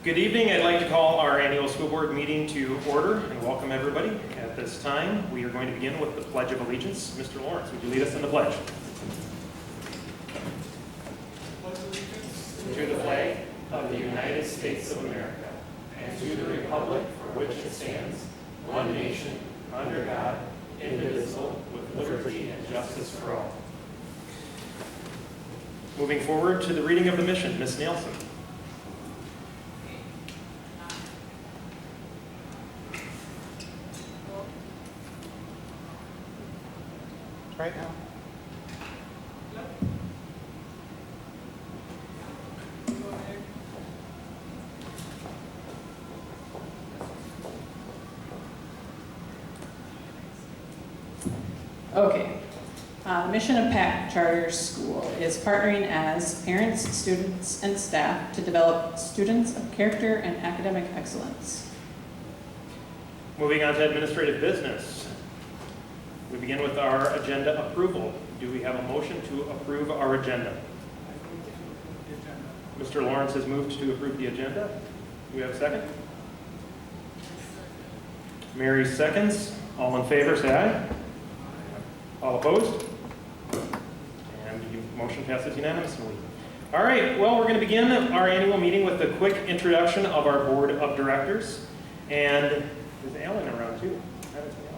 Good evening. I'd like to call our annual school board meeting to order and welcome everybody. At this time, we are going to begin with the Pledge of Allegiance. Mr. Lawrence, would you lead us in the pledge? To the flag of the United States of America and to the republic for which it stands, one nation, under God, indivisible, with liberty and justice for all. Moving forward to the reading of the mission, Ms. Nielsen. Right now. Okay. Mission of PACT Charter School is partnering as parents, students, and staff to develop students of character and academic excellence. Moving on to administrative business. We begin with our agenda approval. Do we have a motion to approve our agenda? Mr. Lawrence has moved to approve the agenda. Do we have a second? Mary seconds. All in favor, say aye. All opposed? And the motion passes unanimously. All right, well, we're going to begin our annual meeting with a quick introduction of our board of directors. And is Alan around too? I haven't seen Alan.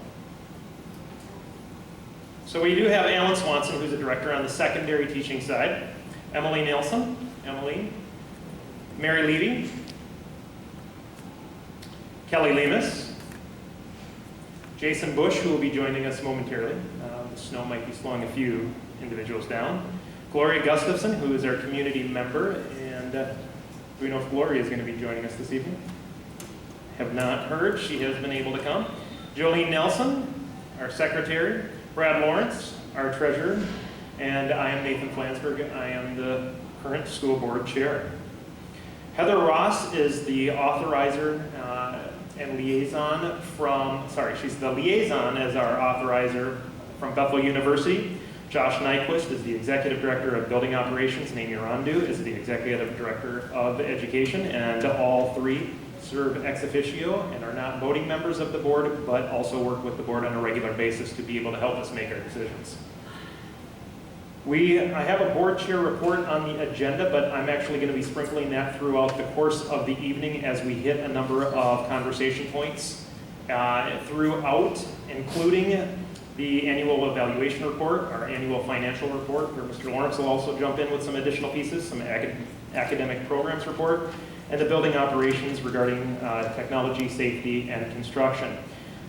So we do have Alan Swanson, who's a director on the secondary teaching side. Emily Nielsen, Mary Levy, Kelly Lemus, Jason Bush, who will be joining us momentarily. The snow might be slowing a few individuals down. Gloria Gustafson, who is our community member, and do we know if Gloria is going to be joining us this evening? Have not heard. She has been able to come. Jolene Nelson, our secretary. Brad Lawrence, our treasurer. And I am Nathan Flansburgh. I am the current school board chair. Heather Ross is the authorizer and liaison she's the liaison as our authorizer from Bethel University. Josh Nyquist is the executive director of building operations. Naomi Rondu is the executive director of education. And all three serve ex officio and are not voting members of the board, but also work with the board on a regular basis to be able to help us make our decisions. I have a board chair report on the agenda, but I'm actually going to be sprinkling that throughout the course of the evening as we hit a number of conversation points throughout, including the annual evaluation report, our annual financial report, where Mr. Lawrence will also jump in with some additional pieces, some academic programs report, and the building operations regarding technology, safety, and construction.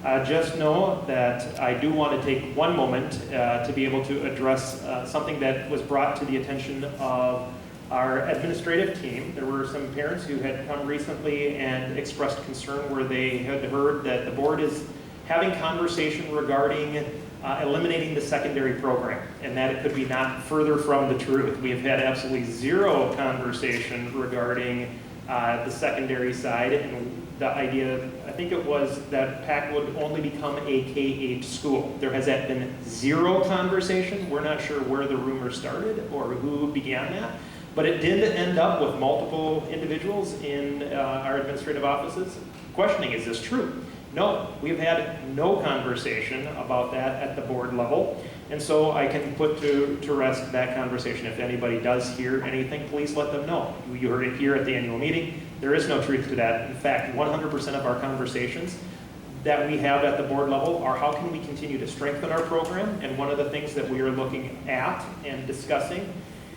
Just know that I do want to take one moment to be able to address something that was brought to the attention of our administrative team. There were some parents who had come recently and expressed concern where they had heard that the board is having conversation regarding eliminating the secondary program, and that it could be not further from the truth. We have had absolutely zero conversation regarding the secondary side, and the idea, I think it was that PACT would only become a K-8 school. There has been zero conversation. We're not sure where the rumor started or who began that, but it did end up with multiple individuals in our administrative offices questioning, is this true? No, we've had no conversation about that at the board level. And so I can put to rest that conversation. If anybody does hear anything, please let them know. You heard it here at the annual meeting. There is no truth to that. In fact, 100% of our conversations that we have at the board level are how can we continue to strengthen our program. And one of the things that we are looking at and discussing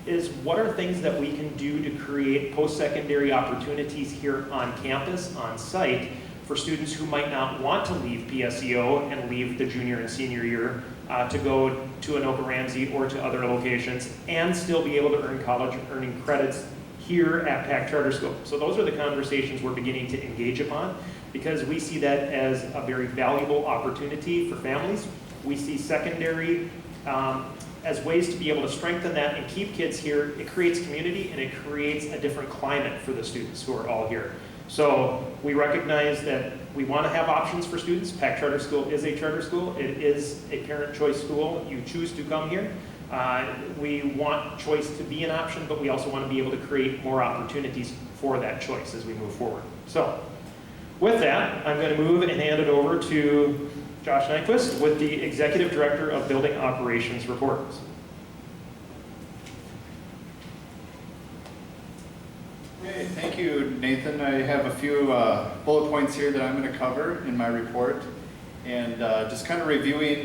is what are things that we can do to create post-secondary opportunities here on campus, on site, for students who might not want to leave PSEO and leave the junior and senior year to go to Anoka Ramsey or to other locations and still be able to earn college earning credits here at PACT Charter School. So those are the conversations we're beginning to engage upon because we see that as a very valuable opportunity for families. We see secondary as ways to be able to strengthen that and keep kids here. It creates community and it creates a different climate for the students who are all here. So we recognize that we want to have options for students. PACT Charter School is a charter school. It is a parent choice school. You choose to come here. We want choice to be an option, but we also want to be able to create more opportunities for that choice as we move forward. So with that, I'm going to move and hand it over to Josh Nyquist with the Executive Director of Building Operations reports. Okay, thank you, Nathan. I have a few bullet points here that I'm going to cover in my report, and just kind of reviewing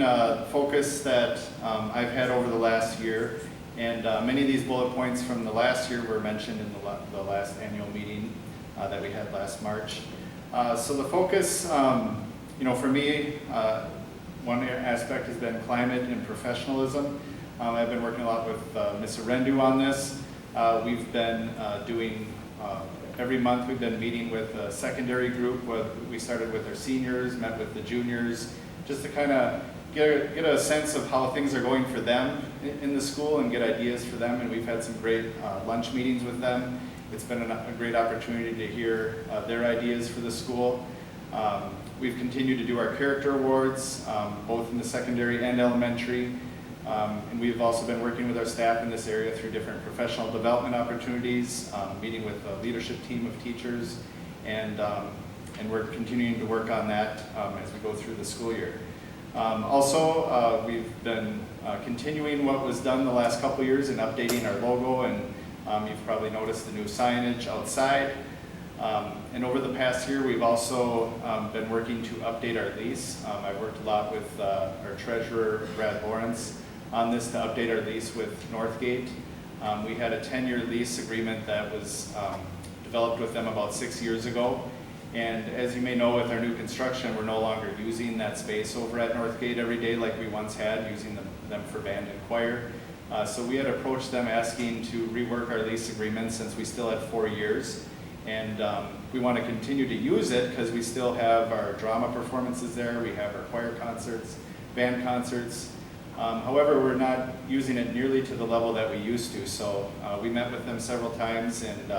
focus that I've had over the last year. And many of these bullet points from the last year were mentioned in the last annual meeting that we had last March. So the focus, for me, one aspect has been climate and professionalism. I've been working a lot with Ms. Arendu on this. We've been doing, every month we've been meeting with a secondary group. We started with our seniors, met with the juniors, just to kind of get a sense of how things are going for them in the school and get ideas for them. And we've had some great lunch meetings with them. It's been a great opportunity to hear their ideas for the school. We've continued to do our character awards, both in the secondary and elementary. And we've also been working with our staff in this area through different professional development opportunities, meeting with a leadership team of teachers, and we're continuing to work on that as we go through the school year. Also, we've been continuing what was done the last couple years in updating our logo, and you've probably noticed the new signage outside. And over the past year, we've also been working to update our lease. I've worked a lot with our treasurer, Brad Lawrence, on this to update our lease with Northgate. We had a 10-year lease agreement that was developed with them about 6 years ago. And as you may know, with our new construction, we're no longer using that space over at Northgate every day like we once had, using them for band and choir. So we had approached them asking to rework our lease agreement since we still had 4 years. And we want to continue to use it because we still have our drama performances there, we have our choir concerts, band concerts. However, we're not using it nearly to the level that we used to. So we met with them several times and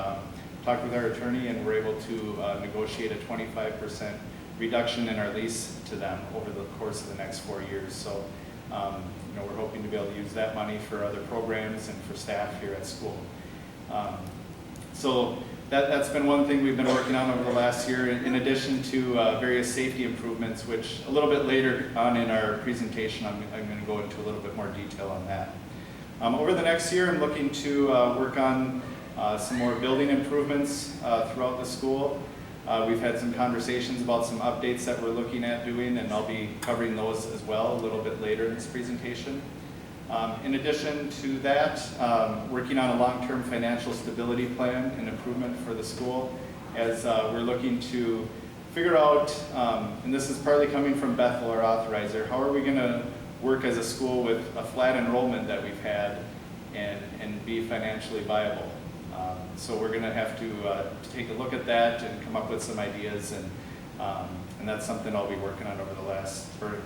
talked with our attorney, and were able to negotiate a 25% reduction in our lease to them over the course of the next 4 years. So we're hoping to be able to use that money for other programs and for staff here at school. So that's been one thing we've been working on over the last year, in addition to various safety improvements, which a little bit later on in our presentation, I'm going to go into a little bit more detail on that. Over the next year, I'm looking to work on some more building improvements throughout the school. We've had some conversations about some updates that we're looking at doing, and I'll be covering those as well a little bit later in this presentation. In addition to that, working on a long-term financial stability plan and improvement for the school, as we're looking to figure out, and this is partly coming from Bethel, our authorizer, how are we going to work as a school with a flat enrollment that we've had and be financially viable. So we're going to have to take a look at that and come up with some ideas, and that's something I'll be working on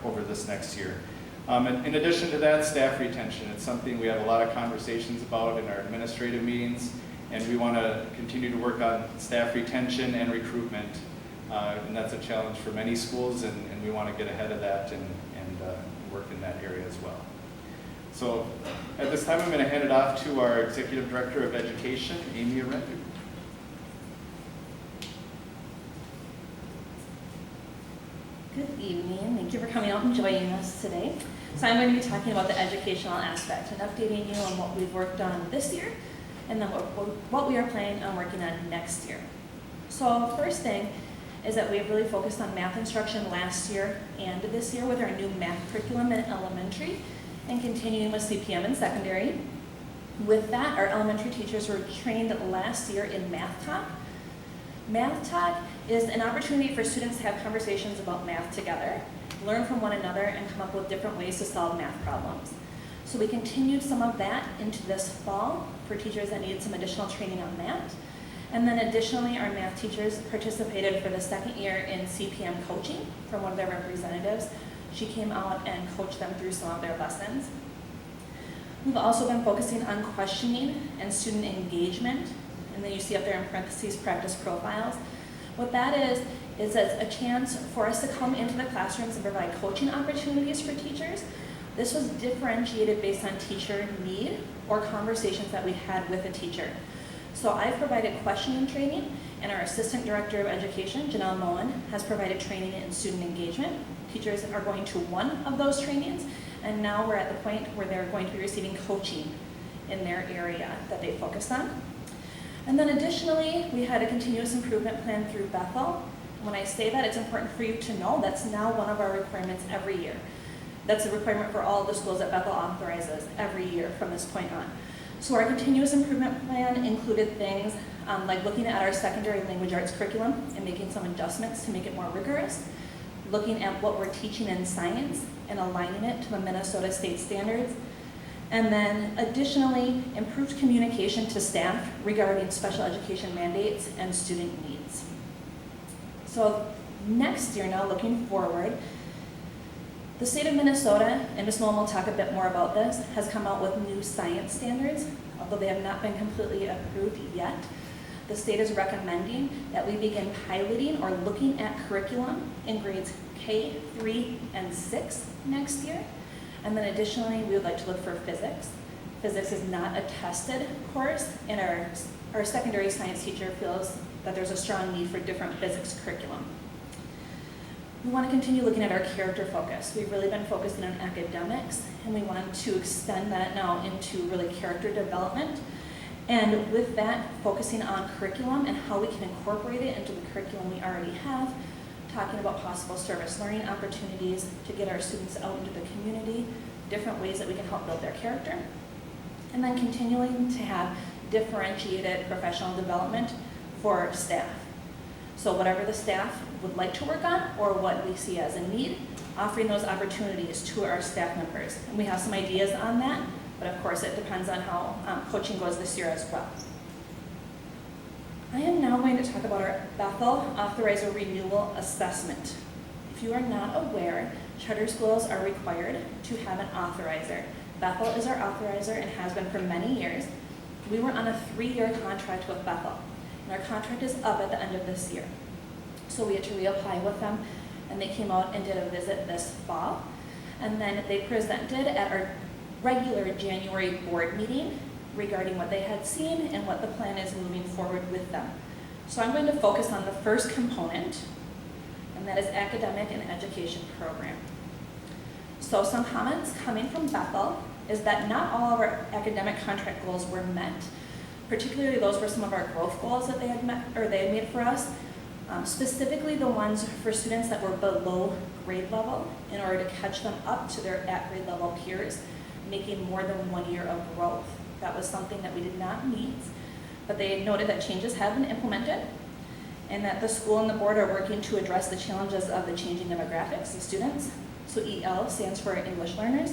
over this next year. And in addition to that, staff retention. It's something we have a lot of conversations about in our administrative meetings, and we want to continue to work on staff retention and recruitment. And that's a challenge for many schools, and we want to get ahead of that and work in that area as well. So at this time, I'm going to hand it off to our Executive Director of Education, Amy Arendu. Good evening. Thank you for coming out and joining us today. So I'm going to be talking about the educational aspect and updating you on what we've worked on this year and then what we are planning on working on next year. So first thing is that we have really focused on math instruction last year and this year with our new math curriculum in elementary and continuing with CPM in secondary. With that, our elementary teachers were trained last year in Math Talk. Math Talk is an opportunity for students to have conversations about math together, learn from one another, and come up with different ways to solve math problems. So we continued some of that into this fall for teachers that needed some additional training on that. And then additionally, our math teachers participated for the second year in CPM coaching from one of their representatives. She came out and coached them through some of their lessons. We've also been focusing on questioning and student engagement. And then you see up there in parentheses, practice profiles. What that is it's a chance for us to come into the classrooms and provide coaching opportunities for teachers. This was differentiated based on teacher need or conversations that we had with a teacher. So I've provided questioning training, and our Assistant Director of Education, Janelle Moen, has provided training in student engagement. Teachers are going to one of those trainings, and now we're at the point where they're going to be receiving coaching in their area that they focus on. And then additionally, we had a continuous improvement plan through Bethel. When I say that, it's important for you to know that's now one of our requirements every year. That's a requirement for all of the schools that Bethel authorizes every year from this point on. So our continuous improvement plan included things like looking at our secondary language arts curriculum and making some adjustments to make it more rigorous, looking at what we're teaching in science and aligning it to the Minnesota state standards, and then additionally, improved communication to staff regarding special education mandates and student needs. So next year now, looking forward, the state of Minnesota, and Ms. Moen will talk a bit more about this, has come out with new science standards, although they have not been completely approved yet. The state is recommending that we begin piloting or looking at curriculum in grades K, 3, and 6 next year. And then additionally, we would like to look for physics. Physics is not a tested course, and our secondary science teacher feels that there's a strong need for different physics curriculum. We want to continue looking at our character focus. We've really been focusing on academics, and we want to extend that now into really character development. And with that, focusing on curriculum and how we can incorporate it into the curriculum we already have, talking about possible service learning opportunities to get our students out into the community, different ways that we can help build their character, and then continuing to have differentiated professional development for staff. So whatever the staff would like to work on or what we see as a need, offering those opportunities to our staff members. And we have some ideas on that, but of course it depends on how coaching goes this year as well. I am now going to talk about our Bethel Authorizer Renewal Assessment. If you are not aware, charter schools are required to have an authorizer. Bethel is our authorizer and has been for many years. We were on a 3-year contract with Bethel, and our contract is up at the end of this year. So we had to reapply with them, and they came out and did a visit this fall. And then they presented at our regular January board meeting regarding what they had seen and what the plan is moving forward with them. So I'm going to focus on the first component, and that is academic and education program. So some comments coming from Bethel is that not all of our academic contract goals were met. Particularly those were some of our growth goals that they had met or they had made for us. Specifically the ones for students that were below grade level in order to catch them up to their at grade level peers, making more than 1 year of growth. That was something that we did not meet, but they noted that changes have been implemented and that the school and the board are working to address the challenges of the changing demographics of students. So EL stands for English learners.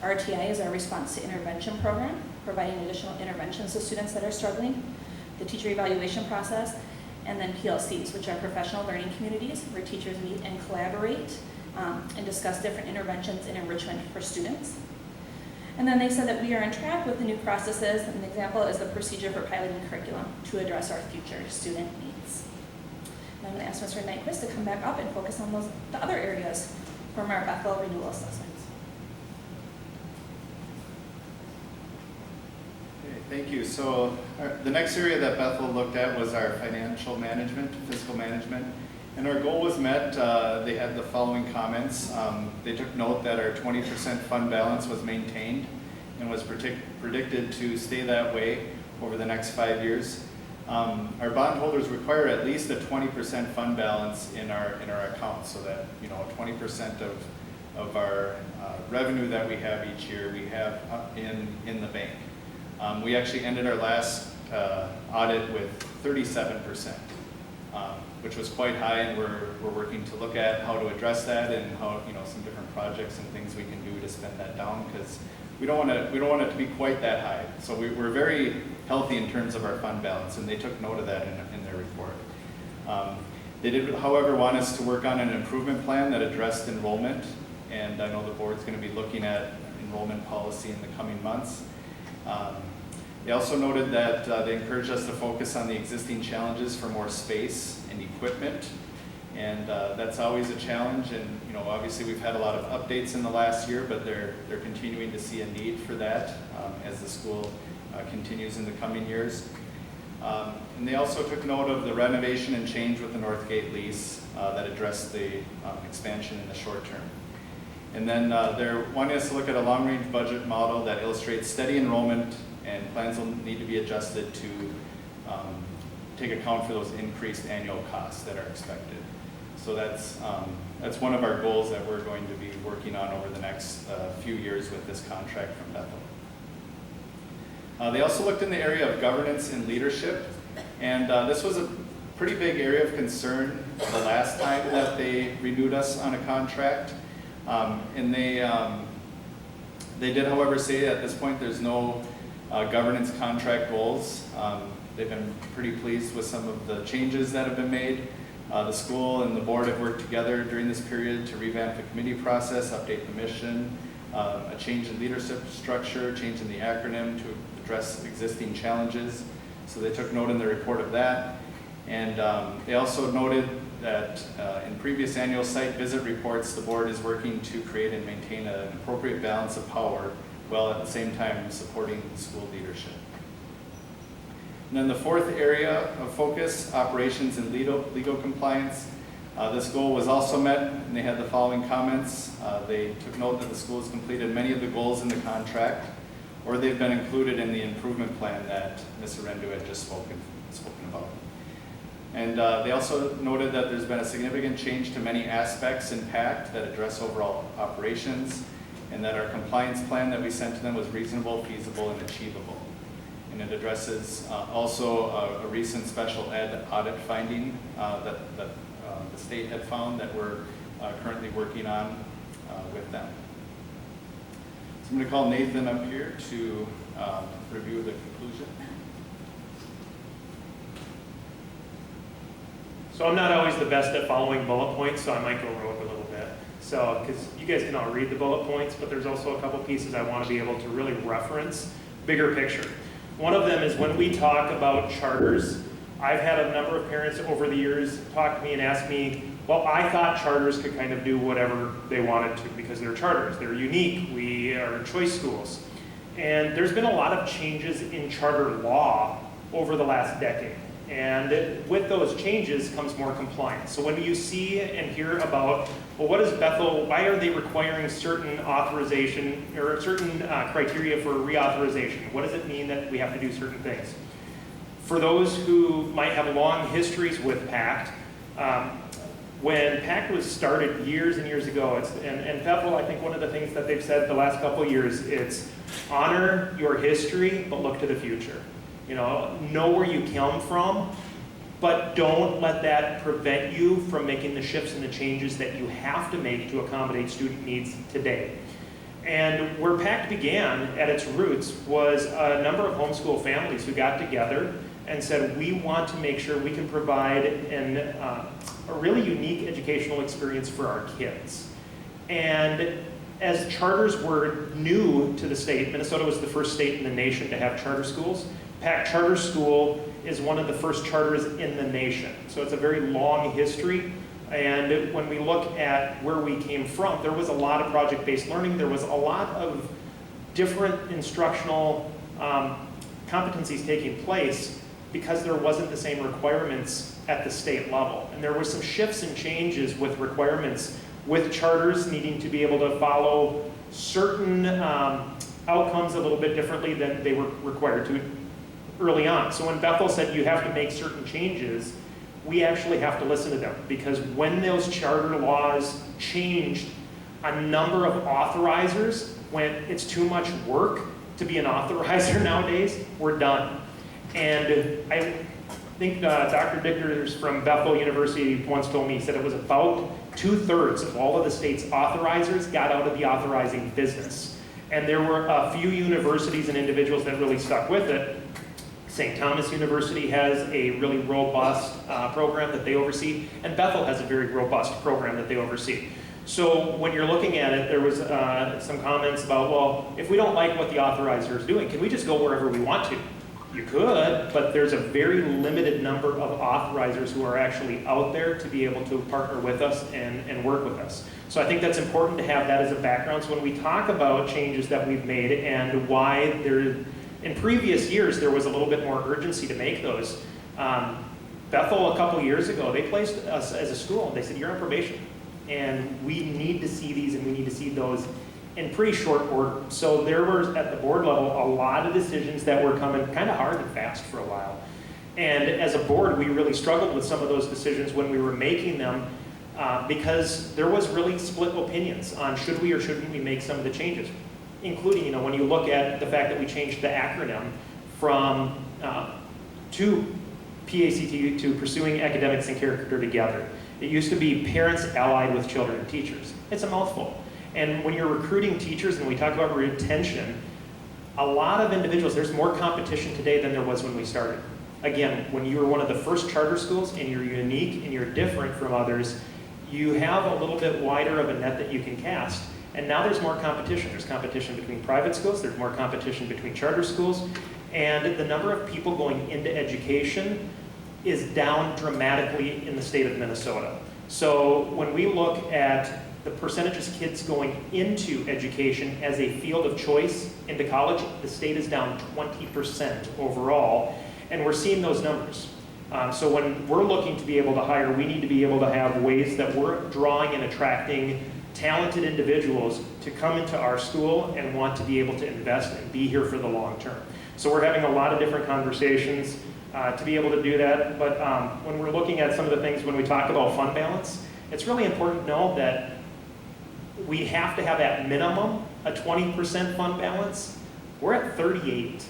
RTI is our response to intervention program, providing additional interventions to students that are struggling, the teacher evaluation process, and then PLCs, which are professional learning communities where teachers meet and collaborate and discuss different interventions and enrichment for students. And then they said that we are on track with the new processes. An example is the procedure for piloting curriculum to address our future student needs. And I'm going to ask Mr. Nyquist to come back up and focus on the other areas from our Bethel renewal assessments. Okay, thank you. So the next area that Bethel looked at was our financial management, fiscal management. And our goal was met. They had the following comments. They took note that our 20% fund balance was maintained and was predicted to stay that way over the next 5 years. Our bondholders require at least a 20% fund balance in our account, so that 20% of our revenue that we have each year we have in the bank. We actually ended our last audit with 37%. Which was quite high, and we're working to look at how to address that and how some different projects and things we can do to spend that down, because we don't want it to be quite that high. So we're very healthy in terms of our fund balance, and they took note of that in their report. They did, however, want us to work on an improvement plan that addressed enrollment, and I know the board's going to be looking at enrollment policy in the coming months. They also noted that they encouraged us to focus on the existing challenges for more space and equipment, and that's always a challenge. And obviously we've had a lot of updates in the last year, but they're continuing to see a need for that as the school continues in the coming years. And they also took note of the renovation and change with the Northgate lease that addressed the expansion in the short term. And then they're wanting us to look at a long-range budget model that illustrates steady enrollment, and plans will need to be adjusted to take account for those increased annual costs that are expected. So that's one of our goals that we're going to be working on over the next few years with this contract from Bethel. They also looked in the area of governance and leadership, and this was a pretty big area of concern the last time that they renewed us on a contract. And they did, however, say at this point there's no governance contract goals. They've been pretty pleased with some of the changes that have been made. The school and the board have worked together during this period to revamp the committee process, update the mission, a change in leadership structure, change in the acronym to address existing challenges. So they took note in the report of that. And they also noted that in previous annual site visit reports, the board is working to create and maintain an appropriate balance of power while at the same time supporting school leadership. And then the fourth area of focus, operations and legal compliance. This goal was also met, and they had the following comments. They took note that the school has completed many of the goals in the contract, or they've been included in the improvement plan that Ms. Arendu had just spoken about. And they also noted that there's been a significant change to many aspects in PACT that address overall operations, and that our compliance plan that we sent to them was reasonable, feasible, and achievable. And it addresses also a recent special ed audit finding that the state had found that we're currently working on with them. So I'm going to call Nathan up here to review the conclusion. So I'm not always the best at following bullet points, so I might go rogue a little bit. So, because you guys can all read the bullet points, but there's also a couple pieces I want to be able to really reference, bigger picture. One of them is when we talk about charters, I've had a number of parents over the years talk to me and ask me, well, I thought charters could kind of do whatever they wanted to because they're charters. They're unique. We are choice schools. And there's been a lot of changes in charter law over the last decade. And with those changes comes more compliance. So when you see and hear about, well, what is Bethel, why are they requiring certain authorization or certain criteria for reauthorization? What does it mean that we have to do certain things? For those who might have long histories with PACT, when PACT was started years and years ago, and Bethel, I think one of the things that they've said the last couple of years, it's honor your history, but look to the future. You know where you come from, but don't let that prevent you from making the shifts and the changes that you have to make to accommodate student needs today. And where PACT began at its roots was a number of homeschool families who got together and said, we want to make sure we can provide a really unique educational experience for our kids. And as charters were new to the state, Minnesota was the first state in the nation to have charter schools. PACT Charter School is one of the first charters in the nation. So it's a very long history. And when we look at where we came from, there was a lot of project-based learning. There was a lot of different instructional competencies taking place because there wasn't the same requirements at the state level. And there were some shifts and changes with requirements with charters needing to be able to follow certain outcomes a little bit differently than they were required to early on. So when Bethel said you have to make certain changes, we actually have to listen to them, because when those charter laws changed, a number of authorizers, when it's too much work to be an authorizer nowadays, we're done. And I think Dr. Dichters from Bethel University once told me, he said it was about 2/3 of all of the state's authorizers got out of the authorizing business. And there were a few universities and individuals that really stuck with it. St. Thomas University has a really robust program that they oversee, and Bethel has a very robust program that they oversee. So when you're looking at it, there was some comments about, well, if we don't like what the authorizer is doing, can we just go wherever we want to? You could, but there's a very limited number of authorizers who are actually out there to be able to partner with us and work with us. So I think that's important to have that as a background. So when we talk about changes that we've made and why In previous years, there was a little bit more urgency to make those. Bethel, a couple years ago, they placed us as a school. They said, you're on probation. And we need to see these, and we need to see those in pretty short order. So there were, at the board level, a lot of decisions that were coming kind of hard and fast for a while. And as a board, we really struggled with some of those decisions when we were making them because there was really split opinions on should we or shouldn't we make some of the changes, including, you know, when you look at the fact that we changed the acronym from to PACT to Pursuing Academics and Character Together. It used to be Parents Allied with Children and Teachers. It's a mouthful. And when you're recruiting teachers and we talk about retention, a lot of individuals, there's more competition today than there was when we started. Again, when you were one of the first charter schools and you're unique and you're different from others, you have a little bit wider of a net that you can cast. And now there's more competition. There's competition between private schools, there's more competition between charter schools, and the number of people going into education is down dramatically in the state of Minnesota. So when we look at the percentages of kids going into education as a field of choice into college, the state is down 20% overall, and we're seeing those numbers. So when we're looking to be able to hire, we need to be able to have ways that we're drawing and attracting talented individuals to come into our school and want to be able to invest and be here for the long term. So we're having a lot of different conversations to be able to do that, but when we're looking at some of the things, when we talk about fund balance, it's really important to know that we have to have at minimum a 20% fund balance. We're at 38.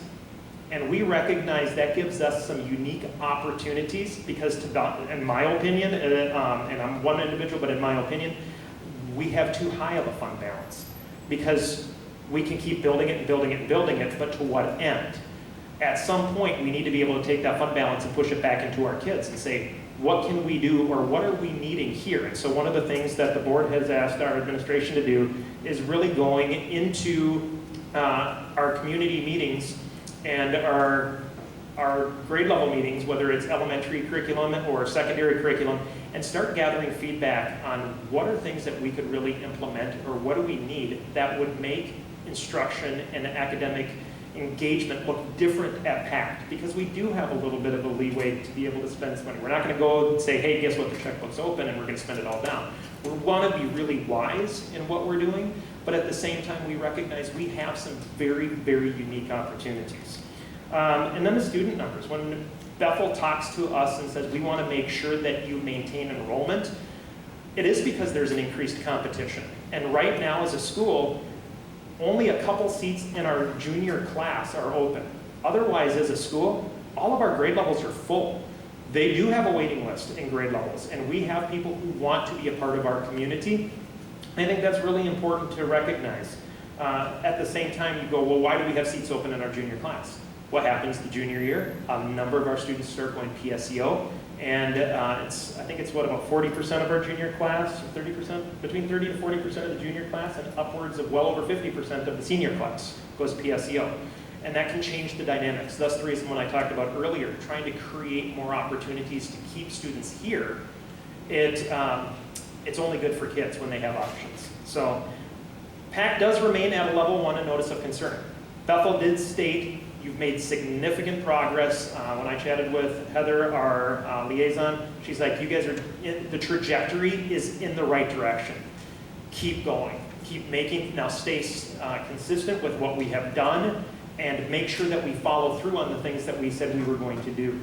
And we recognize that gives us some unique opportunities because, in my opinion, and I'm one individual, but in my opinion, we have too high of a fund balance because we can keep building it and building it and building it, but to what end? At some point, we need to be able to take that fund balance and push it back into our kids and say, what can we do or what are we needing here? And so one of the things that the board has asked our administration to do is really going into our community meetings and our grade level meetings, whether it's elementary curriculum or secondary curriculum, and start gathering feedback on what are things that we could really implement or what do we need that would make instruction and academic engagement look different at PACT, because we do have a little bit of a leeway to be able to spend some money. We're not going to go and say, hey, guess what, the checkbook's open and we're going to spend it all down. We want to be really wise in what we're doing, but at the same time we recognize we have some very, very unique opportunities. And then the student numbers. When Bethel talks to us and says we want to make sure that you maintain enrollment, it is because there's an increased competition. And right now as a school, only a couple seats in our junior class are open. Otherwise, as a school, all of our grade levels are full. They do have a waiting list in grade levels, and we have people who want to be a part of our community. I think that's really important to recognize. At the same time, you go, well, why do we have seats open in our junior class? What happens the junior year? A number of our students start going PSEO, and I think it's what, about 40% of our junior class, 30%, between 30 to 40% of the junior class, and upwards of well over 50% of the senior class goes PSEO. And that can change the dynamics. That's the reason when I talked about earlier, trying to create more opportunities to keep students here, it's only good for kids when they have options. So PACT does remain at a level 1 and notice of concern. Bethel did state you've made significant progress. When I chatted with Heather, our liaison, she's like, you guys are, the trajectory is in the right direction. Keep going, keep making, now stay consistent with what we have done and make sure that we follow through on the things that we said we were going to do.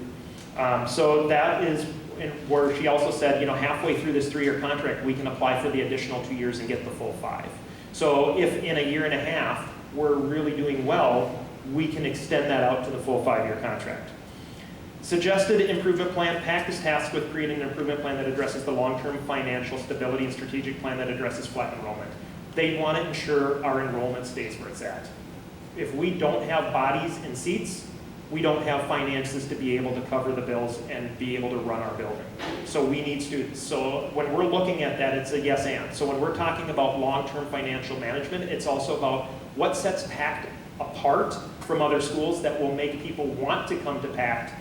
So that is where she also said, you know, halfway through this 3-year contract, we can apply for the additional 2 years and get the full 5. So if in a year and a half, we're really doing well, we can extend that out to the full 5-year contract. Suggested improvement plan. PACT is tasked with creating an improvement plan that addresses the long-term financial stability and strategic plan that addresses flat enrollment. They want to ensure our enrollment stays where it's at. If we don't have bodies in seats, we don't have finances to be able to cover the bills and be able to run our building. So we need students. So when we're looking at that, it's a yes and. So when we're talking about long-term financial management, it's also about what sets PACT apart from other schools that will make people want to come to PACT,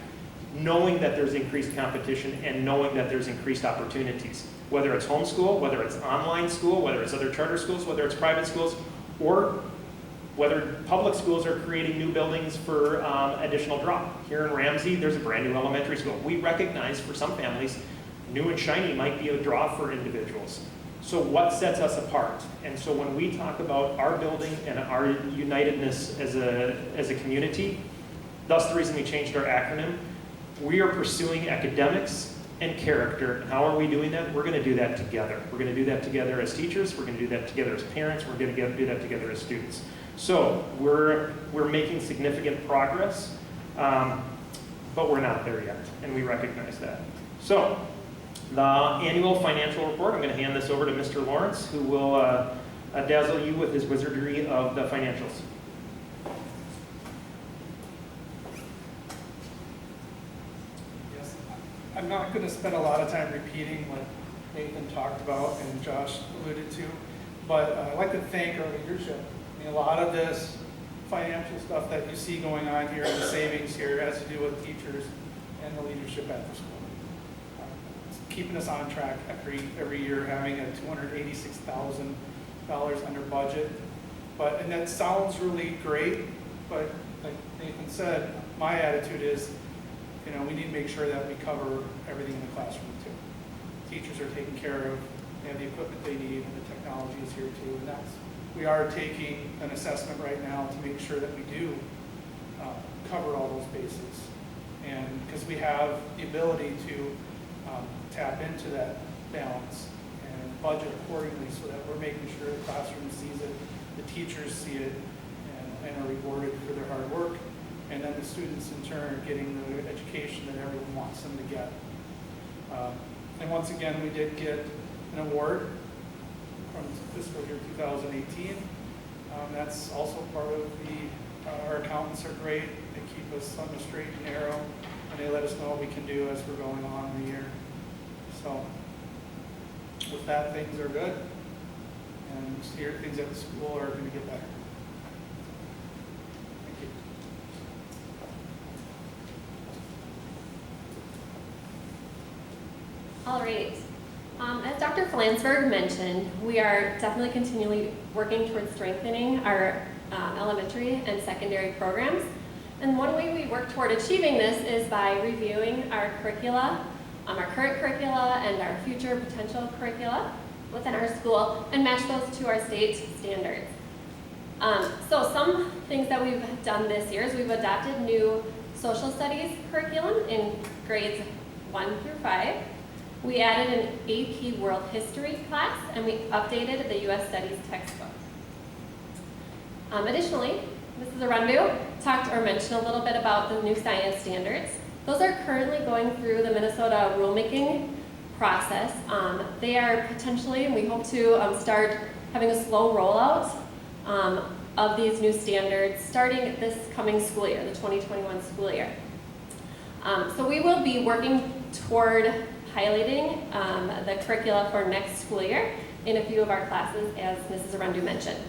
knowing that there's increased competition and knowing that there's increased opportunities. Whether it's homeschool, whether it's online school, whether it's other charter schools, whether it's private schools, or Whether public schools are creating new buildings for additional drop. Here in Ramsey, there's a brand new elementary school. We recognize for some families, new and shiny might be a draw for individuals. So what sets us apart? And so when we talk about our building and our unitedness as a community, thus the reason we changed our acronym, we are pursuing academics and character. And how are we doing that? We're going to do that together. We're going to do that together as teachers. We're going to do that together as parents. We're going to do that together as students. So we're making significant progress, but we're not there yet, and we recognize that. So the annual financial report, I'm going to hand this over to Mr. Lawrence, who will dazzle you with his wizardry of the financials. Yes, I'm not going to spend a lot of time repeating what Nathan talked about and Josh alluded to, but I'd like to thank our leadership. I mean, a lot of this financial stuff that you see going on here and the savings here has to do with teachers and the leadership at the school. It's keeping us on track every year, having a $286,000 under budget. And that sounds really great, but like Nathan said, my attitude is, we need to make sure that we cover everything in the classroom too. Teachers are taken care of, they have the equipment they need, and the technology is here too, and we are taking an assessment right now to make sure that we do cover all those bases. And because we have the ability to tap into that balance and budget accordingly so that we're making sure the classroom sees it, the teachers see it, and are rewarded for their hard work. And then the students in turn are getting the education that everyone wants them to get. And once again, we did get an award from fiscal year 2018. That's also part of our accountants are great. They keep us on the straight and narrow, and they let us know what we can do as we're going on in the year. So with that, things are good. And here, things at the school are going to get better. Thank you. All right. As Dr. Flansburgh mentioned, we are definitely continually working towards strengthening our elementary and secondary programs. And one way we work toward achieving this is by reviewing our curricula, our current curricula and our future potential curricula within our school, and match those to our state standards. So some things that we've done this year is we've adopted new social studies curriculum in grades 1 through 5. We added an AP World History class, and we updated the U.S. Studies textbook. Additionally, Mrs. Arundu talked or mentioned a little bit about the new science standards. Those are currently going through the Minnesota rulemaking process. They are potentially, and we hope to start having a slow rollout of these new standards starting this coming school year, the 2021 school year. So we will be working toward highlighting the curricula for next school year in a few of our classes, as Mrs. Arundu mentioned.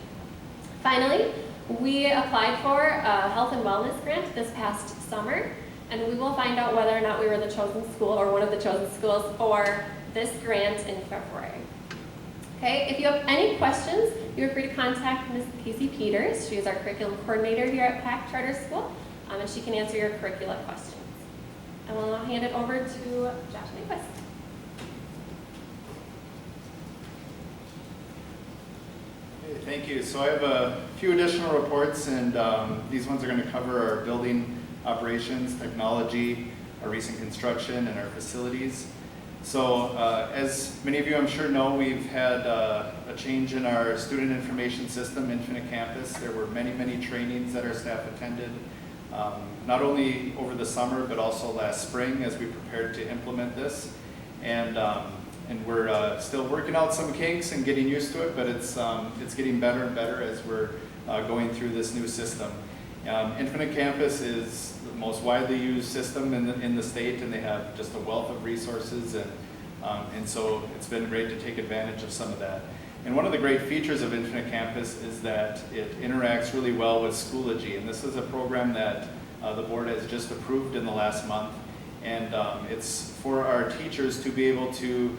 Finally, we applied for a health and wellness grant this past summer, and we will find out whether or not we were the chosen school or one of the chosen schools for this grant in February. Okay, if you have any questions, you're free to contact Ms. Casey Peters. She is our curriculum coordinator here at PACT Charter School, and she can answer your curricula questions. I will now hand it over to Josh Nyquist. Okay, thank you. So I have a few additional reports, and these ones are going to cover our building operations, technology, our recent construction, and our facilities. So as many of you I'm sure know, we've had a change in our student information system, Infinite Campus. There were many, many trainings that our staff attended, not only over the summer, but also last spring as we prepared to implement this. And we're still working out some kinks and getting used to it, but it's getting better and better as we're going through this new system. Infinite Campus is the most widely used system in the state, and they have just a wealth of resources, and so it's been great to take advantage of some of that. And one of the great features of Infinite Campus is that it interacts really well with Schoology, and this is a program that the board has just approved in the last month, and it's for our teachers to be able to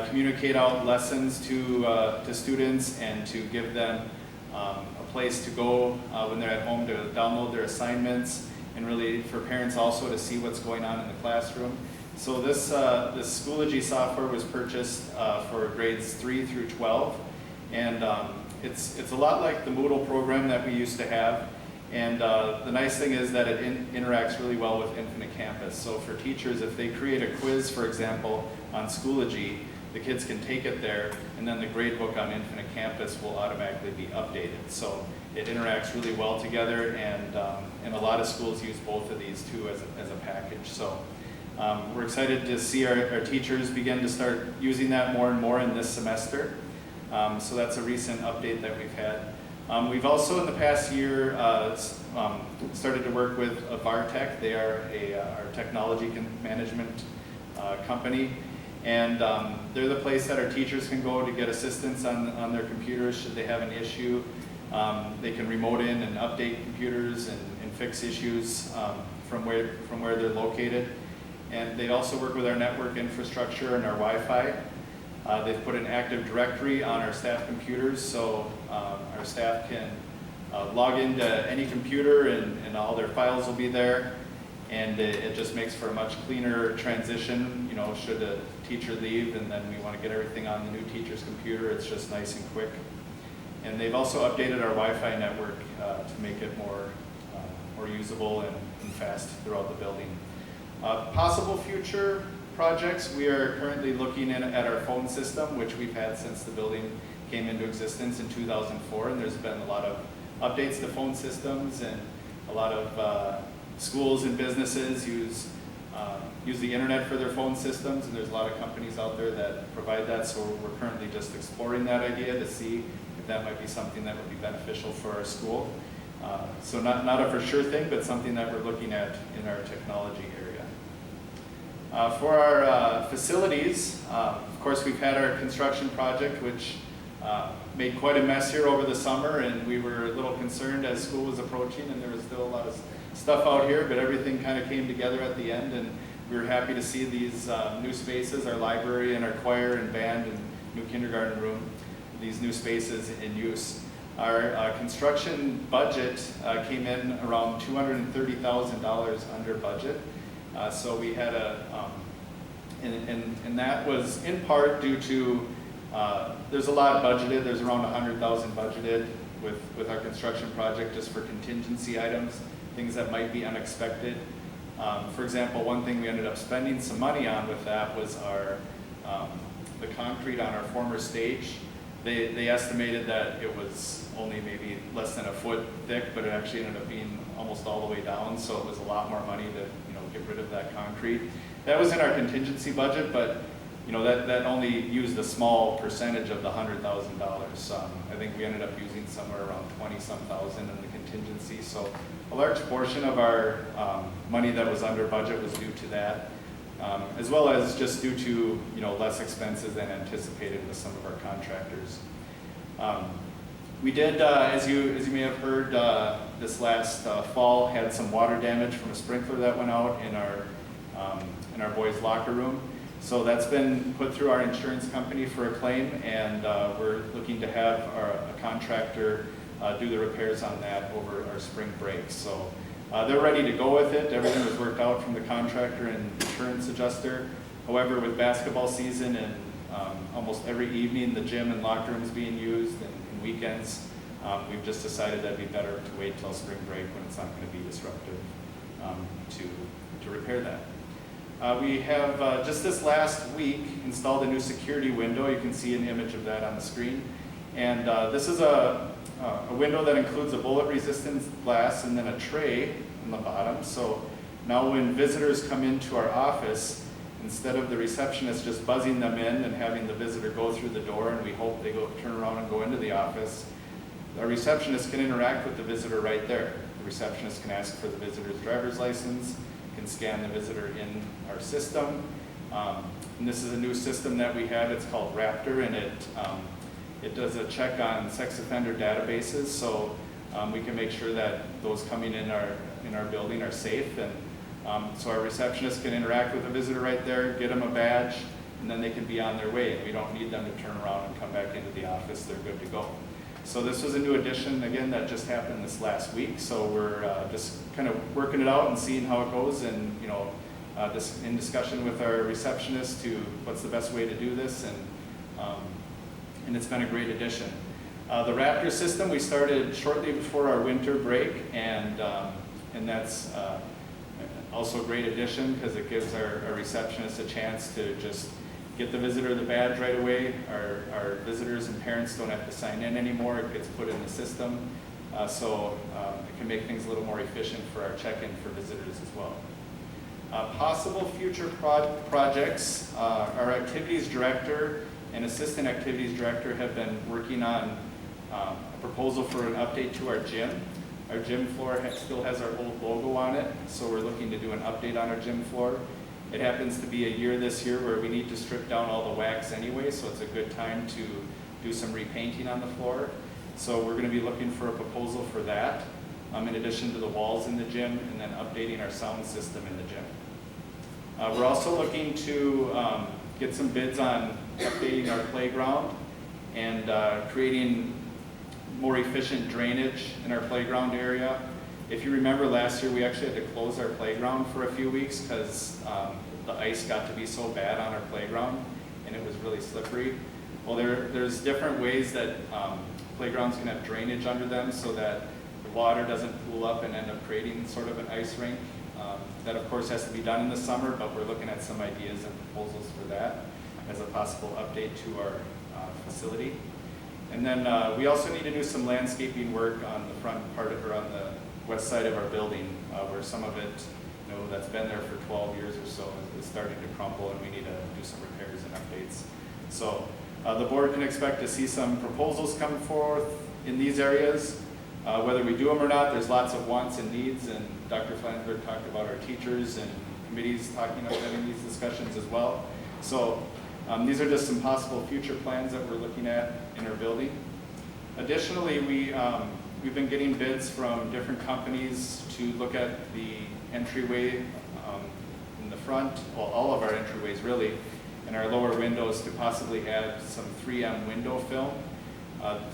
communicate out lessons to students and to give them a place to go when they're at home to download their assignments, and really for parents also to see what's going on in the classroom. So this Schoology software was purchased for grades 3 through 12, and it's a lot like the Moodle program that we used to have. And the nice thing is that it interacts really well with Infinite Campus. So for teachers, if they create a quiz, for example, on Schoology, the kids can take it there, and then the gradebook on Infinite Campus will automatically be updated. So it interacts really well together, and a lot of schools use both of these too as a package. So we're excited to see our teachers begin to start using that more and more in this semester. So that's a recent update that we've had. We've also in the past year started to work with Vartech. They are our technology management company, and they're the place that our teachers can go to get assistance on their computers should they have an issue. They can remote in and update computers and fix issues from where they're located. And they also work with our network infrastructure and our Wi-Fi. They've put an Active Directory on our staff computers, so our staff can log into any computer and all their files will be there. And it just makes for a much cleaner transition, you know, should a teacher leave and then we want to get everything on the new teacher's computer, it's just nice and quick. And they've also updated our Wi-Fi network to make it more usable and fast throughout the building. Possible future projects, we are currently looking at our phone system, which we've had since the building came into existence in 2004, and there's been a lot of updates to phone systems, and a lot of schools and businesses use the internet for their phone systems, and there's a lot of companies out there that provide that, so we're currently just exploring that idea to see if that might be something that would be beneficial for our school. So not a for sure thing, but something that we're looking at in our technology area. For our facilities, of course we've had our construction project, which made quite a mess here over the summer, and we were a little concerned as school was approaching, and there was still a lot of stuff out here, but everything kind of came together at the end, and we were happy to see these new spaces, our library and our choir and band and new kindergarten room, these new spaces in use. Our construction budget came in around $230,000 under budget. So we had and that was in part due to, there's a lot budgeted, there's around $100,000 budgeted with our construction project just for contingency items, things that might be unexpected. For example, one thing we ended up spending some money on with that was the concrete on our former stage. They estimated that it was only maybe less than a foot thick, but it actually ended up being almost all the way down, so it was a lot more money to get rid of that concrete. That was in our contingency budget, but that only used a small percentage of the $100,000. I think we ended up using somewhere around 20-some thousand in the contingency, so a large portion of our money that was under budget was due to that, as well as just due to less expenses than anticipated with some of our contractors. We did, as you may have heard, this last fall had some water damage from a sprinkler that went out in our boys' locker room. So that's been put through our insurance company for a claim, and we're looking to have a contractor do the repairs on that over our spring break. So they're ready to go with it. Everything was worked out from the contractor and insurance adjuster. However, with basketball season and almost every evening the gym and locker rooms being used and weekends, we've just decided that'd be better to wait till spring break when it's not going to be disruptive to repair that. We have just this last week installed a new security window. You can see an image of that on the screen. And this is a window that includes a bullet-resistant glass and then a tray on the bottom. So now when visitors come into our office, instead of the receptionist just buzzing them in and having the visitor go through the door and we hope they turn around and go into the office, our receptionist can interact with the visitor right there. The receptionist can ask for the visitor's driver's license, can scan the visitor in our system. And this is a new system that we have. It's called Raptor, and it does a check on sex offender databases, so we can make sure that those coming in our building are safe. And so our receptionist can interact with the visitor right there, get them a badge, and then they can be on their way. We don't need them to turn around and come back into the office. They're good to go. So this was a new addition, again, that just happened this last week. So we're just kind of working it out and seeing how it goes, and just in discussion with our receptionist to what's the best way to do this, and it's been a great addition. The Raptor system we started shortly before our winter break, and that's also a great addition because it gives our receptionist a chance to just get the visitor the badge right away. Our visitors and parents don't have to sign in anymore. It gets put in the system. So it can make things a little more efficient for our check-in for visitors as well. Possible future projects, our activities director and assistant activities director have been working on a proposal for an update to our gym. Our gym floor still has our old logo on it, so we're looking to do an update on our gym floor. It happens to be a year this year where we need to strip down all the wax anyway, so it's a good time to do some repainting on the floor. So we're going to be looking for a proposal for that, in addition to the walls in the gym, and then updating our sound system in the gym. We're also looking to get some bids on updating our playground and creating more efficient drainage in our playground area. If you remember last year, we actually had to close our playground for a few weeks because the ice got to be so bad on our playground and it was really slippery. Well, there's different ways that playgrounds can have drainage under them so that the water doesn't pool up and end up creating sort of an ice rink. That of course has to be done in the summer, but we're looking at some ideas and proposals for that as a possible update to our facility. And then we also need to do some landscaping work on the front part or on the west side of our building, where some of it, that's been there for 12 years or so is starting to crumble, and we need to do some repairs and updates. So the board can expect to see some proposals come forth in these areas. Whether we do them or not, there's lots of wants and needs, and Dr. Flansburgh talked about our teachers and committees talking about having these discussions as well. So these are just some possible future plans that we're looking at in our building. Additionally, we've been getting bids from different companies to look at the entryway in the front, well, all of our entryways really, and our lower windows to possibly add some 3M window film.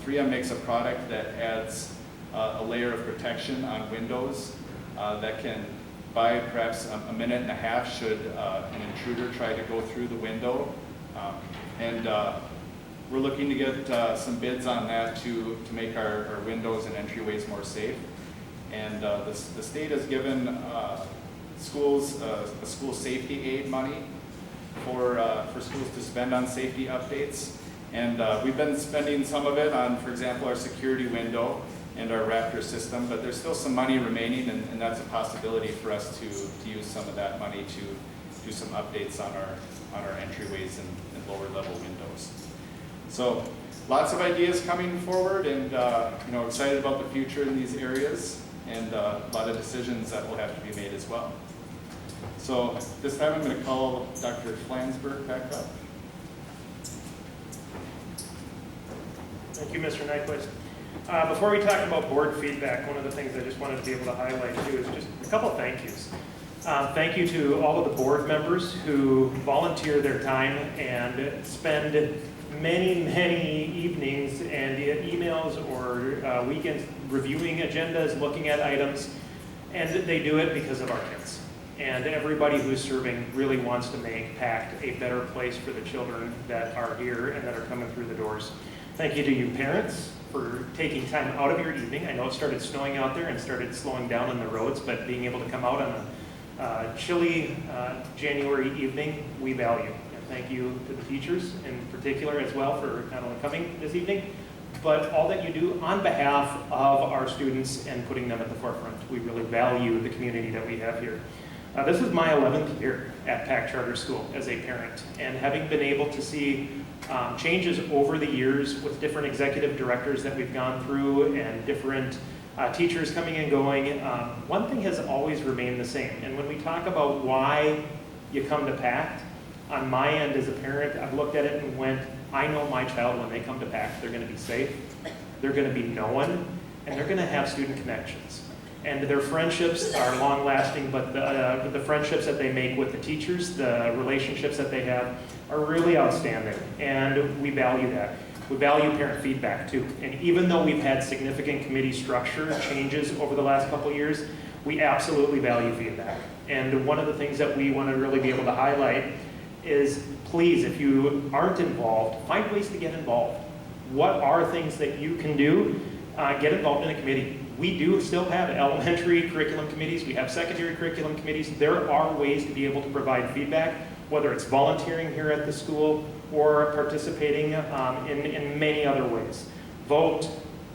3M makes a product that adds a layer of protection on windows that can buy perhaps a minute and a half should an intruder try to go through the window. We're looking to get some bids on that to make our windows and entryways more safe. And the state has given schools a school safety aid money for schools to spend on safety updates. And we've been spending some of it on, for example, our security window and our Raptor system, but there's still some money remaining, and that's a possibility for us to use some of that money to do some updates on our entryways and lower level windows. So lots of ideas coming forward, and excited about the future in these areas, and a lot of decisions that will have to be made as well. So this time I'm going to call Dr. Flansburgh back up. Thank you, Mr. Nyquist. Before we talk about board feedback, one of the things I just wanted to be able to highlight too is just a couple thank yous. Thank you to all of the board members who volunteer their time and spend many, many evenings and emails or weekends reviewing agendas, looking at items, and they do it because of our kids. And everybody who's serving really wants to make PACT a better place for the children that are here and that are coming through the doors. Thank you to you parents for taking time out of your evening. I know it started snowing out there and started slowing down on the roads, but being able to come out on a chilly January evening, we value. And thank you to the teachers in particular as well for not only coming this evening, but all that you do on behalf of our students and putting them at the forefront. We really value the community that we have here. This is my 11th year at PACT Charter School as a parent, and having been able to see changes over the years with different executive directors that we've gone through and different teachers coming and going, one thing has always remained the same. And when we talk about why you come to PACT, on my end as a parent, I've looked at it and went, I know my child when they come to PACT, they're going to be safe, they're going to be known, and they're going to have student connections. And their friendships are long-lasting, but the friendships that they make with the teachers, the relationships that they have, are really outstanding, and we value that. We value parent feedback too. And even though we've had significant committee structure changes over the last couple of years, we absolutely value feedback. And one of the things that we want to really be able to highlight is, please, if you aren't involved, find ways to get involved. What are things that you can do? Get involved in a committee. We do still have elementary curriculum committees. We have secondary curriculum committees. There are ways to be able to provide feedback, whether it's volunteering here at the school or participating in many other ways. Vote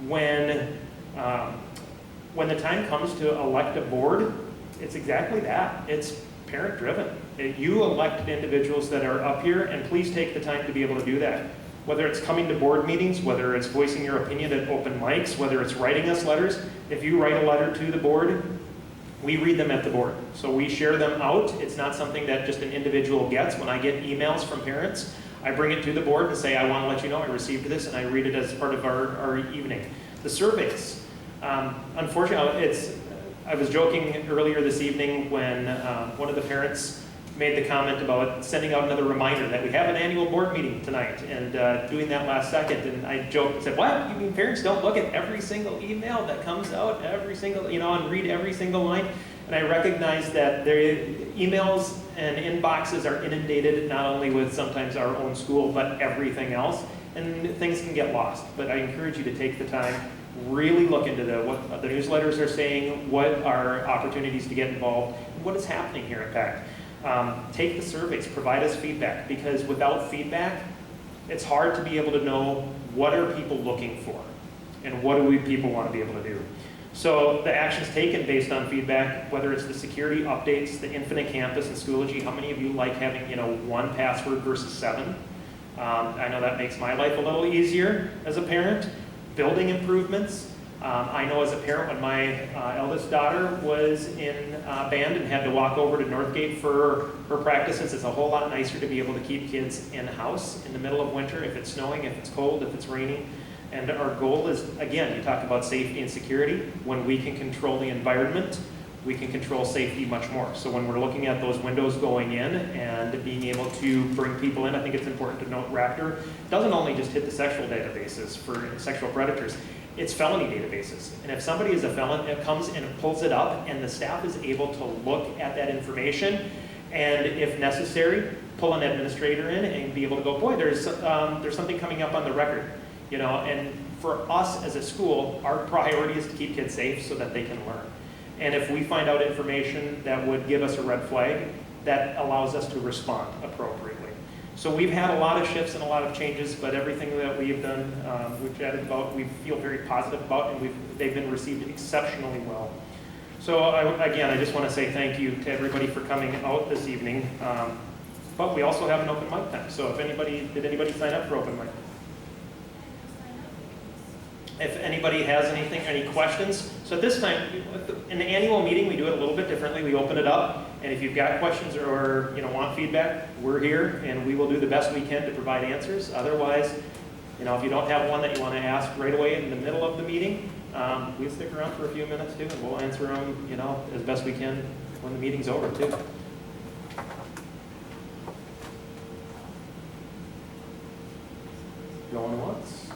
when the time comes to elect a board. It's exactly that. It's parent-driven. You elected individuals that are up here, and please take the time to be able to do that. Whether it's coming to board meetings, whether it's voicing your opinion at open mics, whether it's writing us letters. If you write a letter to the board, we read them at the board. So we share them out. It's not something that just an individual gets. When I get emails from parents, I bring it to the board and say, I want to let you know I received this, and I read it as part of our evening. The surveys. Unfortunately, I was joking earlier this evening when one of the parents made the comment about sending out another reminder that we have an annual board meeting tonight, and doing that last second. And I joked and said, what? You mean parents don't look at every single email that comes out, every single, and read every single line? And I recognize that their emails and inboxes are inundated not only with sometimes our own school, but everything else, and things can get lost. But I encourage you to take the time, really look into what the newsletters are saying, what are opportunities to get involved, and what is happening here at PACT. Take the surveys, provide us feedback, because without feedback, it's hard to be able to know what are people looking for and what do people want to be able to do. So the actions taken based on feedback, whether it's the security updates, the infinite campus and Schoology, how many of you like having one password versus 7? I know that makes my life a little easier as a parent. Building improvements. I know as a parent, when my eldest daughter was in band and had to walk over to Northgate for her practices, it's a whole lot nicer to be able to keep kids in-house in the middle of winter, if it's snowing, if it's cold, if it's raining. And our goal is, again, you talk about safety and security. When we can control the environment, we can control safety much more. So when we're looking at those windows going in and being able to bring people in, I think it's important to note Raptor doesn't only just hit the sexual databases for sexual predators, it's felony databases. And if somebody is a felon, it comes and it pulls it up, and the staff is able to look at that information, and if necessary, pull an administrator in and be able to go, boy, there's something coming up on the record. And for us as a school, our priority is to keep kids safe so that they can learn. And if we find out information that would give us a red flag, that allows us to respond appropriately. So we've had a lot of shifts and a lot of changes, but everything that we've done, we've chatted about, we feel very positive about, and they've been received exceptionally well. So again, I just want to say thank you to everybody for coming out this evening. But we also have an open mic time. So did anybody sign up for open mic? If anybody has any questions. So at this time, in the annual meeting, we do it a little bit differently. We open it up, and if you've got questions or want feedback, we're here, and we will do the best we can to provide answers. Otherwise, if you don't have one that you want to ask right away in the middle of the meeting, we'll stick around for a few minutes too, and we'll answer them, as best we can when the meeting's over too. Going once?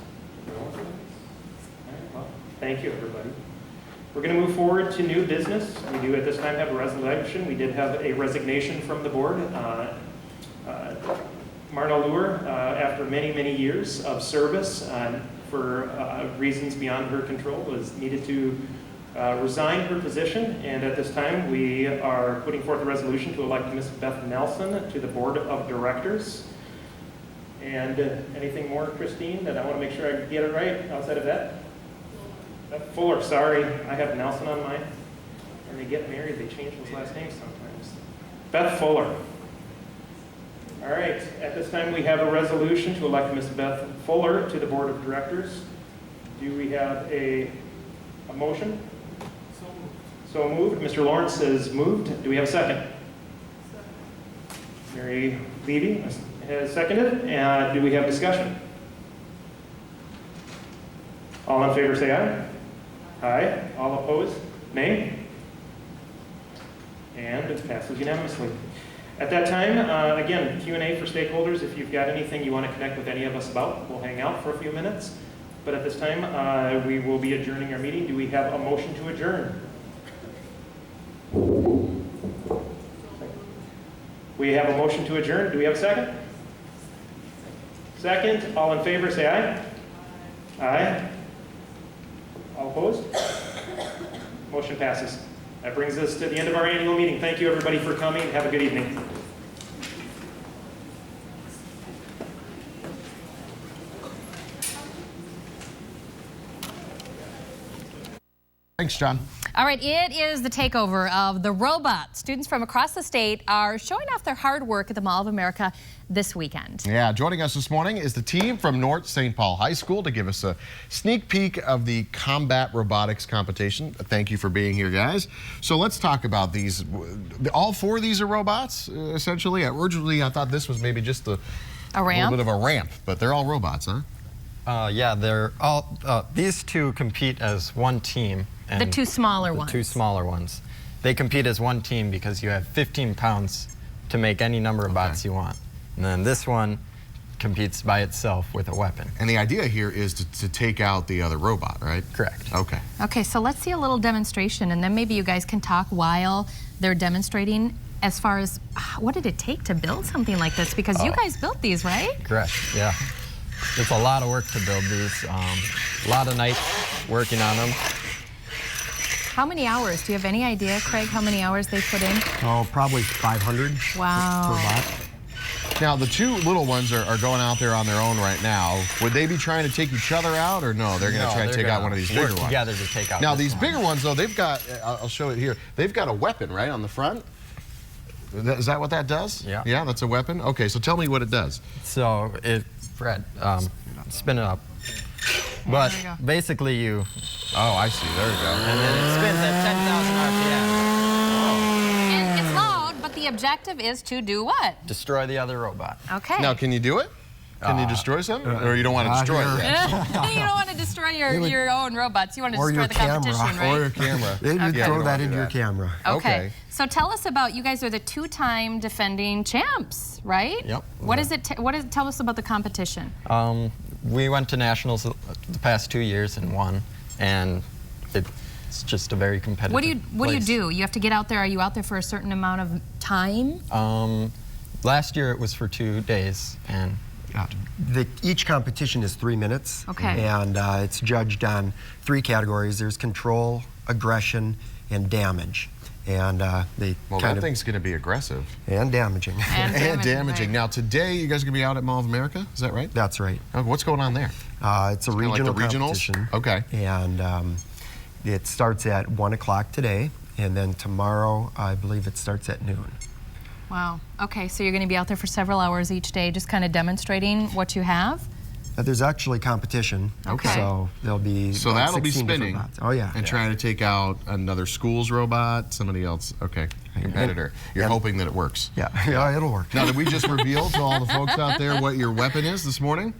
Going twice? Well, thank you, everybody. We're going to move forward to new business. We do at this time have a resolution. We did have a resignation from the board. Marna Lure, after many, many years of service for reasons beyond her control, was needed to resign her position. And at this time, we are putting forth a resolution to elect Ms. Beth Nelson to the board of directors. And anything more, Christine, that I want to make sure I get it right outside of that? Beth Fuller, sorry, I have Nelson on mine. When they get married, they change those last names sometimes. Beth Fuller. All right, at this time we have a resolution to elect Ms. Beth Fuller to the board of directors. Do we have a motion? So moved. Mr. Lawrence has moved. Do we have a second? Mary Levy has seconded. And do we have discussion? All in favor say aye. Aye. All opposed? Nay. And it passes unanimously. At that time, again, Q&A for stakeholders. If you've got anything you want to connect with any of us about, we'll hang out for a few minutes. But at this time, we will be adjourning our meeting. Do we have a motion to adjourn? We have a motion to adjourn. Do we have a second? Second. All in favor, say aye. Aye. All opposed? Motion passes. That brings us to the end of our annual meeting. Thank you, everybody, for coming. Have a good evening. Thanks, John. All right, it is the takeover of the robot. Students from across the state are showing off their hard work at the Mall of America this weekend. Yeah, joining us this morning is the team from North St. Paul High School to give us a sneak peek of the combat robotics competition. Thank you for being here, guys. So let's talk about these. All four of these are robots, essentially. Originally, I thought this was maybe just a ramp? little bit of a ramp, but they're all robots, huh? Yeah, they're all, these two compete as one team. And The two smaller ones. The two smaller ones. They compete as one team because you have 15 pounds to make any number of bots you want. And then this one competes by itself with a weapon. And the idea here is to take out the other robot, right? Correct. Okay. Okay, so let's see a little demonstration, and then maybe you guys can talk while they're demonstrating as far as what did it take to build something like this? Because you guys built these, right? Correct, yeah. It's a lot of work to build these. A lot of nights working on them. How many hours? Do you have any idea, Craig, how many hours they put in? Oh, probably 500 Wow. per bot. Now, the two little ones are going out there on their own right now. Would they be trying to take each other out, or no? They're going to try to take out one of these bigger work ones. together to take out Now, this these one. bigger ones, though, they've got, I'll show it here, they've got a weapon, right, on the front? Is that what that does? Yeah. Yeah, that's a weapon? Okay, so tell me what it does. So, Fred, spin it up. But we go. basically you, Oh, I see. There you go. and then it spins at 10,000 RPM. And it's loud, but the objective is to do what? Destroy the other robot. Okay. Now, can you do it? Can you destroy something? Or you don't want to destroy it yet? You don't want to destroy your own robots. You want to Or destroy your the competition, camera. right? Or your camera. They would Yeah, we throw don't that do into your that. camera. Okay. So tell us about, you guys are the two-time defending champs, right? Yep. What is it? Tell us about the competition. We went to nationals the past 2 years and won, and it's just a very competitive What do you place. do? You have to get out there. Are you out there for a certain amount of time? Last year it was for 2 days, and Each competition is 3 minutes. Okay. And it's judged on 3 categories. There's control, aggression, and damage. And they Well, kind that of... thing's going to be aggressive. And damaging. And damaging. right. Now, today, you guys are going to be out at Mall of America? Is that right? That's right. Oh, what's going on there? It's a kinda like regional the regionals? competition. Okay. And it starts at 1 o'clock today. And then tomorrow, I believe it starts at noon. Wow. Okay, so you're going to be out there for several hours each day, just kind of demonstrating what you have? There's actually competition. Okay. So there'll be So about that'll be 16 different spinning. bots. Oh, yeah. And trying to take out another school's robot, somebody else. Okay. Competitor. You're and- hoping that it works. Yeah, yeah, it'll work. Now, did we just reveal to all the folks out there what your weapon is this morning?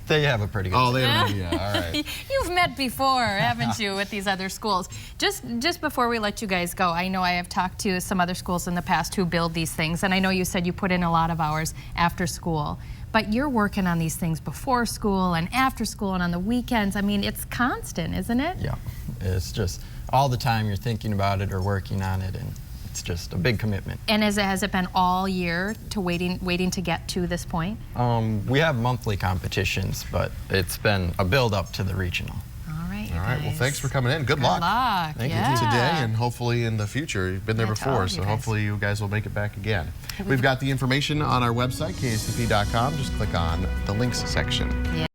they have a pretty good Oh, they have an idea. All right. You've met before, haven't you, with these other schools? Just before we let you guys go, I know I have talked to some other schools in the past who build these things, and I know you said you put in a lot of hours after school, but you're working on these things before school and after school and on the weekends. I mean, it's constant, isn't it? Yeah, it's just all the time you're thinking about it or working on it, and it's just a big commitment. And has it been all year to waiting to get to this point? We have monthly competitions, but it's been a build-up to the regional. All right, you All right. Well, guys. thanks for coming in. Good Good luck. luck. Thank you. yeah. Today and hopefully in the future. You've been there Yeah, to all before, of you so guys. hopefully you guys will make it back again. We've got the information on our website, kscp.com. Just click on the links section. Yeah.